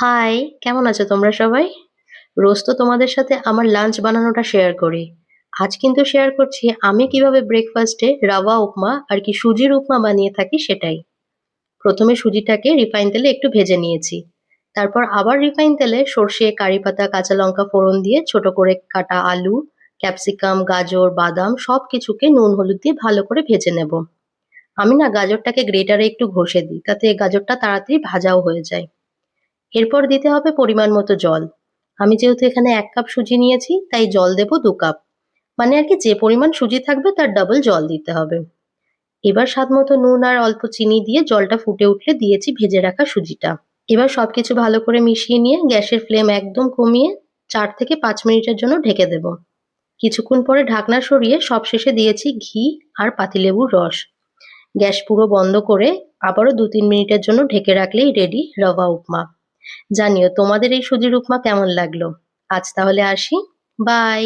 High, কেমন আছো তোমরা সবাই? রোজ তো তোমাদের সাথে আমার লাঞ্চ বানানোটা শেয়ার করি। আজ কিন্তু শেয়ার করছি আমি কিভাবে ব্রেকফাস্টে রাওয়া উপমা আর কি সুজির উপমা বানিয়ে থাকি সেটাই। প্রথমে সুজিটাকে রিফাইন তেলে একটু ভেজে নিয়েছি। তারপর আবার রিফাইন তেলে সর্ষে, কারি পাতা, কাঁচা লঙ্কা ফোড়ন দিয়ে ছোট করে কাটা আলু, ক্যাপসিকাম, গাজর, বাদাম সবকিছুকে নুন হলুদ দিয়ে ভালো করে ভেজে নেব। আমি না গাজরটাকে গ্রেটারে একটু ঘষে দিই, তাতে গাজরটা তাড়াতাড়ি ভাজাও হয়ে যায়। এরপর দিতে হবে পরিমাণ মতো জল। আমি যেহেতু এখানে ১ কাপ সুজি নিয়েছি তাই জল দেব ২ কাপ। মানে আর কি যে পরিমাণ সুজি থাকবে তার ডাবল জল দিতে হবে। এবার স্বাদ মতো নুন আর অল্প চিনি দিয়ে জলটা ফুটে উঠলে দিয়েছি ভেজে রাখা সুজিটা। এবার সবকিছু ভালো করে মিশিয়ে নিয়ে গ্যাসের ফ্লেম একদম কমিয়ে ৪ থেকে ৫ মিনিটের জন্য ঢেকে দেব। কিছুক্ষণ পরে ঢাকনা সরিয়ে সবশেষে দিয়েছি ঘি আর পাতিলেবুর রস। গ্যাস পুরো বন্ধ করে আবারও ২-৩ মিনিটের জন্য ঢেকে রাখলেই রেডি রভা উপমা। জানিও তোমাদের এই সুজির উপমা কেমন লাগলো। আজ তাহলে আসি। বাই।